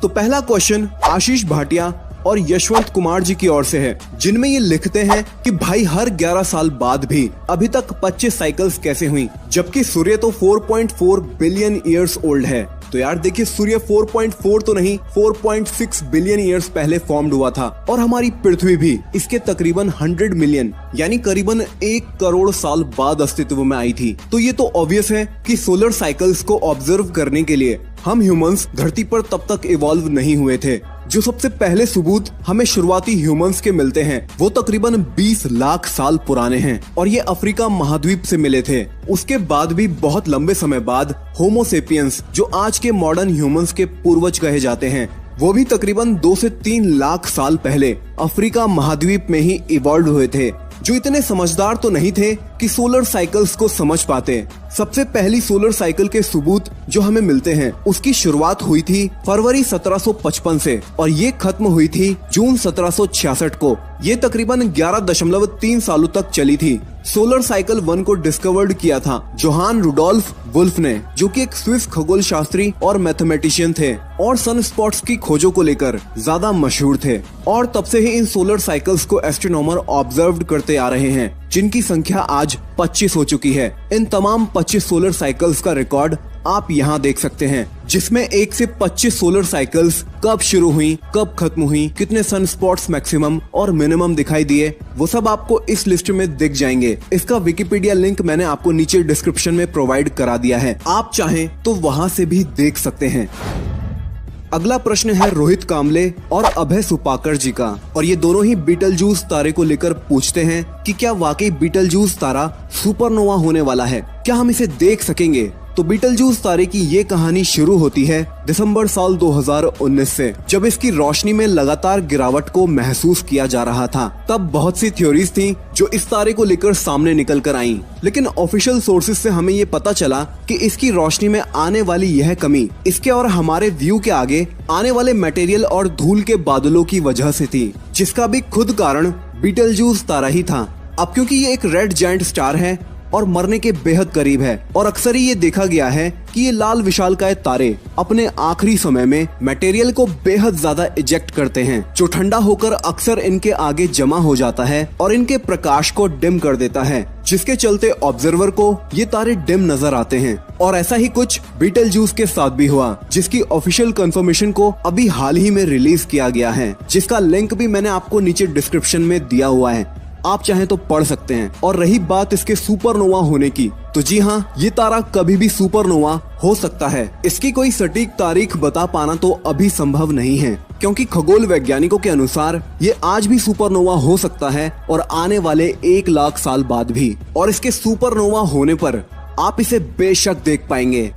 तो पहला क्वेश्चन आशीष भाटिया और यशवंत कुमार जी की ओर से है, जिनमें ये लिखते हैं कि भाई हर 11 साल बाद भी अभी तक 25 साइकिल्स कैसे हुई, जबकि सूर्य तो 4.4 बिलियन ईयर्स ओल्ड है। तो यार देखिए, सूर्य 4.4 तो नहीं 4.6 बिलियन ईयर्स पहले फॉर्म्ड हुआ था और हमारी पृथ्वी भी इसके तकरीबन 100 मिलियन यानी करीबन 1 करोड़ साल बाद अस्तित्व में आई थी। तो ये तो ऑब्वियस है कि सोलर साइकिल्स को ऑब्जर्व करने के लिए हम ह्यूमंस धरती पर तब तक इवॉल्व नहीं हुए थे। जो सबसे पहले सबूत हमें शुरुआती ह्यूमंस के मिलते हैं वो तकरीबन 20 लाख साल पुराने हैं और ये अफ्रीका महाद्वीप से मिले थे। उसके बाद भी बहुत लंबे समय बाद होमो सेपियंस, जो आज के मॉडर्न ह्यूमंस के पूर्वज कहे जाते हैं, वो भी तकरीबन 2 से 3 लाख साल पहले अफ्रीका महाद्वीप में ही इवॉल्व हुए थे, जो इतने समझदार तो नहीं थे कि सोलर साइकिल्स को समझ पाते। सबसे पहली सोलर साइकिल के सबूत जो हमें मिलते हैं उसकी शुरुआत हुई थी फरवरी 1755 से और ये खत्म हुई थी जून 1766 को। ये तकरीबन 11.3 सालों तक चली थी। सोलर साइकिल 1 को डिस्कवर्ड किया था जोहान रुडोल्फ वुल्फ ने, जो कि एक स्विस खगोल शास्त्री और मैथमेटिशियन थे और सन स्पॉट्स की खोजों को लेकर ज्यादा मशहूर थे। और तब से ही इन सोलर साइकिल्स को एस्ट्रोनॉमर ऑब्जर्व करते आ रहे हैं, जिनकी संख्या आज 25 हो चुकी है। इन तमाम 25 सोलर साइकिल्स का रिकॉर्ड आप यहाँ देख सकते हैं, जिसमें 1 से 25 सोलर साइकिल्स कब शुरू हुई, कब खत्म हुई, कितने सन स्पॉट्स मैक्सिमम और मिनिमम दिखाई दिए, वो सब आपको इस लिस्ट में दिख जाएंगे। इसका विकिपीडिया लिंक मैंने आपको नीचे डिस्क्रिप्शन में प्रोवाइड करा दिया है, आप चाहें तो वहाँ से भी देख सकते हैं। अगला प्रश्न है रोहित कामले और अभय सुपाकर जी का, और ये दोनों ही बीटलजूस तारे को लेकर पूछते हैं कि क्या वाकई बीटलजूस तारा सुपरनोवा होने वाला है, क्या हम इसे देख सकेंगे। तो बीटलजूस तारे की ये कहानी शुरू होती है दिसंबर साल 2019 से, जब इसकी रोशनी में लगातार गिरावट को महसूस किया जा रहा था। तब बहुत सी थ्योरीज थी जो इस तारे को लेकर सामने निकल कर आईं, लेकिन ऑफिशियल सोर्सेज से हमें ये पता चला कि इसकी रोशनी में आने वाली यह कमी इसके और हमारे व्यू के आगे आने वाले मटेरियल और धूल के बादलों की वजह से थी, जिसका भी खुद कारण बीटलजूस तारा ही था। अब क्योंकि ये एक रेड जायंट स्टार है और मरने के बेहद करीब है, और अक्सर ही ये देखा गया है कि ये लाल विशालकाय तारे अपने आखिरी समय में मटेरियल को बेहद ज्यादा इजेक्ट करते हैं, जो ठंडा होकर अक्सर इनके आगे जमा हो जाता है और इनके प्रकाश को डिम कर देता है, जिसके चलते ऑब्जर्वर को ये तारे डिम नजर आते हैं। और ऐसा ही कुछ बीटलजूस के साथ भी हुआ, जिसकी ऑफिशियल कंफर्मेशन को अभी हाल ही में रिलीज किया गया है, जिसका लिंक भी मैंने आपको नीचे डिस्क्रिप्शन में दिया हुआ है, आप चाहें तो पढ़ सकते हैं। और रही बात इसके सुपरनोवा होने की, तो जी हाँ, ये तारा कभी भी सुपरनोवा हो सकता है। इसकी कोई सटीक तारीख बता पाना तो अभी संभव नहीं है, क्योंकि खगोल वैज्ञानिकों के अनुसार ये आज भी सुपरनोवा हो सकता है और आने वाले 1 लाख साल बाद भी। और इसके सुपरनोवा होने पर आप इसे बेशक देख पाएंगे।